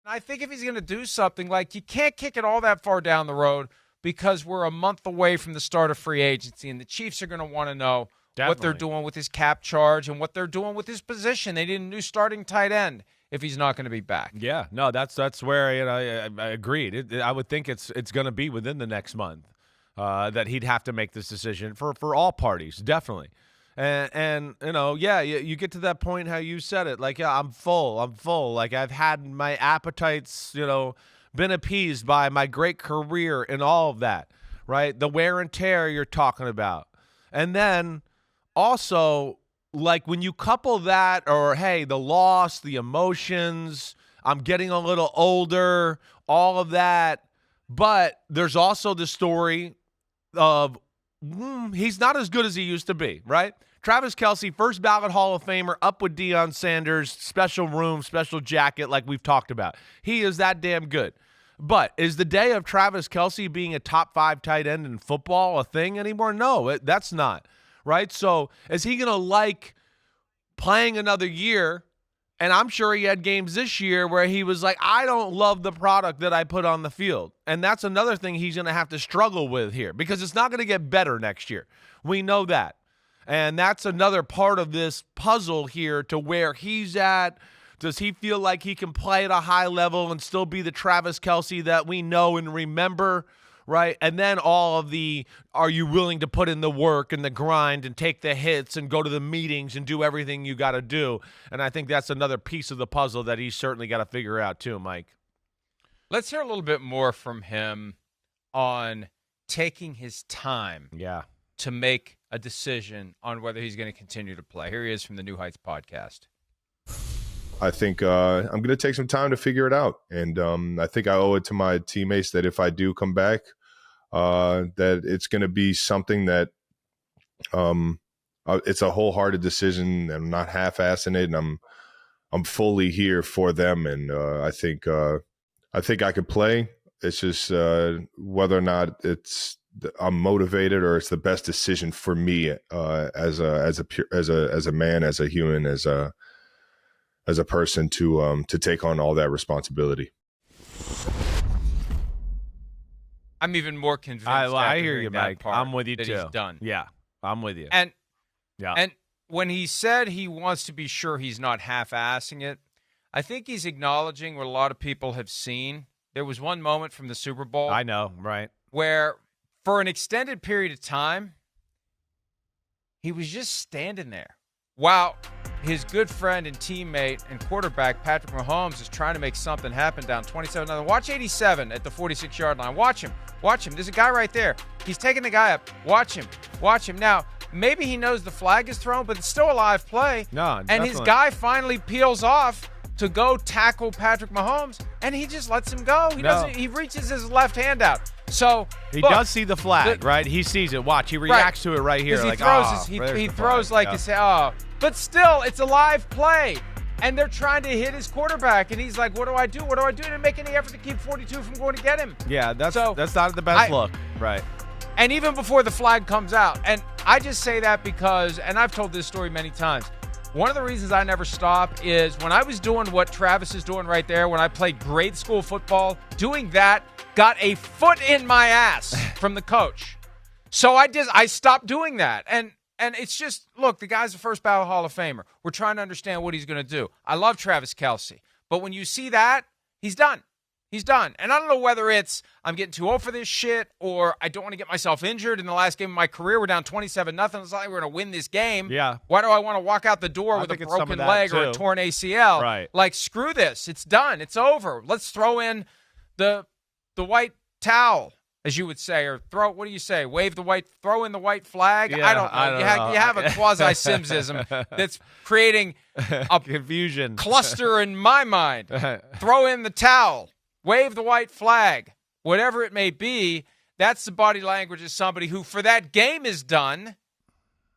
I think if he's going to do something, like, you can't kick it all that far down the road because we're a month away from the start of free agency, and the Chiefs are going to want to know what they're doing with his cap charge and what they're doing with his position. They need a new starting tight end if he's not going to be back. Yeah, no, that's where I agreed. I would think it's going to be within the next month that he'd have to make this decision for all parties, definitely. And you get to that point how you said it, like, yeah, I'm full. Like, I've had my appetites, been appeased by my great career and all of that, right? The wear and tear you're talking about. And then also, like, when you couple that, or, hey, the loss, the emotions, I'm getting a little older, all of that, but there's also the story of he's not as good as he used to be, right? Travis Kelce, first ballot Hall of Famer, up with Deion Sanders, special room, special jacket, like we've talked about. He is that damn good. But is the day of Travis Kelce being a top 5 tight end in football a thing anymore? No, that's not, right? So is he going to like playing another year? And I'm sure he had games this year where he was like, I don't love the product that I put on the field. And that's another thing he's going to have to struggle with here, because it's not going to get better next year. We know that. And that's another part of this puzzle here to where he's at. Does he feel like he can play at a high level and still be the Travis Kelce that we know and remember, right? And then all of the, are you willing to put in the work and the grind and take the hits and go to the meetings and do everything you got to do? And I think that's another piece of the puzzle that he's certainly got to figure out too, Mike. Let's hear a little bit more from him on taking his time to make a decision on whether he's going to continue to play. Here he is from the New Heights podcast. I think I'm going to take some time to figure it out. And I think I owe it to my teammates that if I do come back, that it's going to be something that it's a wholehearted decision. I'm not half-assing it, and I'm fully here for them. And I think I could play. It's just whether or not I'm motivated or it's the best decision for me as a man, as a human, as a person to take on all that responsibility. I'm even more convinced. I hear you, Mike. I'm with you too. He's done. Yeah, I'm with you. And when he said he wants to be sure he's not half-assing it, I think he's acknowledging what a lot of people have seen. There was one moment from the Super Bowl. I know, right? Where for an extended period of time, he was just standing there while his good friend and teammate and quarterback Patrick Mahomes is trying to make something happen down 27-0. Watch 87 at the 46-yard line. Watch him. There's a guy right there. He's taking the guy up. Watch him. Now, maybe he knows the flag is thrown, but it's still a live play. No, and definitely. His guy finally peels off to go tackle Patrick Mahomes, and he just lets him go. He reaches his left hand out. So he does see the flag, right? He sees it. Watch, he reacts to it right here. He like, throws like you say, but still, it's a live play, and they're trying to hit his quarterback, and he's like, "What do I do? What do I do to make any effort to keep 42 from going to get him?" Yeah, that's not the best look, right? And even before the flag comes out, and I just say that because, and I've told this story many times. One of the reasons I never stop is when I was doing what Travis is doing right there, when I played grade school football, doing that got a foot in my ass from the coach. So I stopped doing that. And it's just, look, the guy's a first ballot Hall of Famer. We're trying to understand what he's going to do. I love Travis Kelce. But when you see that, he's done. He's done. And I don't know whether it's I'm getting too old for this shit or I don't want to get myself injured in the last game of my career. We're down 27-0. It's not like we're going to win this game. Yeah. Why do I want to walk out the door with a broken leg or a torn ACL? Right. Like, screw this. It's done. It's over. Let's throw in the white towel, as you would say, or throw, what do you say? Throw in the white flag? Yeah, I don't know. You have a quasi-Simsism that's creating a confusion cluster in my mind. Throw in the towel. Wave the white flag, whatever it may be. That's the body language of somebody who, for that game, is done,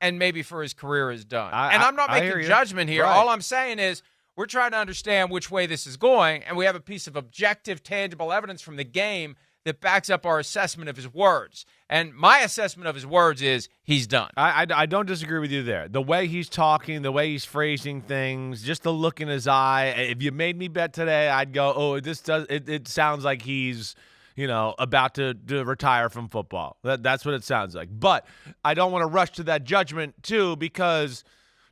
and maybe for his career is done. I'm not making judgment here. Right. All I'm saying is we're trying to understand which way this is going, and we have a piece of objective, tangible evidence from the game that backs up our assessment of his words. And my assessment of his words is he's done. I don't disagree with you there. The way he's talking, the way he's phrasing things, just the look in his eye. If you made me bet today, I'd go, oh, it sounds like he's, about to retire from football. That's what it sounds like. But I don't want to rush to that judgment, too, because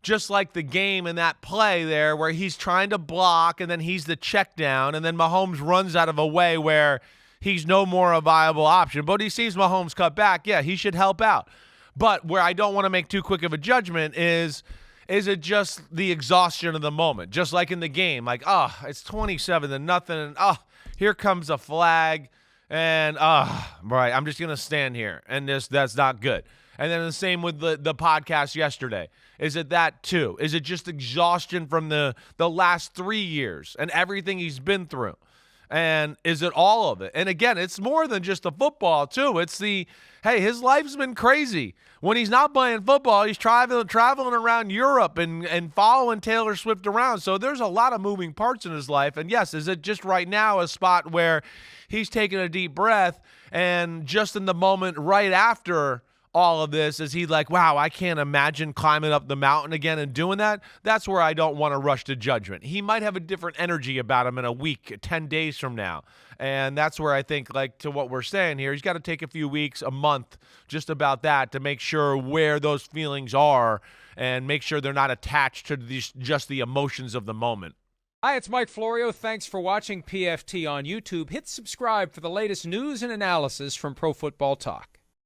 just like the game in that play there where he's trying to block and then he's the check down and then Mahomes runs out of a way where he's no more a viable option. But he sees Mahomes cut back. Yeah, he should help out. But where I don't want to make too quick of a judgment is it just the exhaustion of the moment? Just like in the game, like, it's 27-0. Here comes a flag. And, right, I'm just going to stand here. And that's not good. And then the same with the podcast yesterday. Is it that too? Is it just exhaustion from the last 3 years and everything he's been through? And is it all of it? And again, it's more than just the football too. It's his life's been crazy. When he's not playing football, he's traveling around Europe and following Taylor Swift around. So there's a lot of moving parts in his life. And yes, is it just right now a spot where he's taking a deep breath and just in the moment right after all of this, is he like, wow, I can't imagine climbing up the mountain again and doing that? That's where I don't want to rush to judgment. He might have a different energy about him in a week, 10 days from now. And that's where I think, like, to what we're saying here, he's got to take a few weeks, a month, just about that to make sure where those feelings are and make sure they're not attached to just the emotions of the moment. Hi, it's Mike Florio. Thanks for watching PFT on YouTube. Hit subscribe for the latest news and analysis from Pro Football Talk.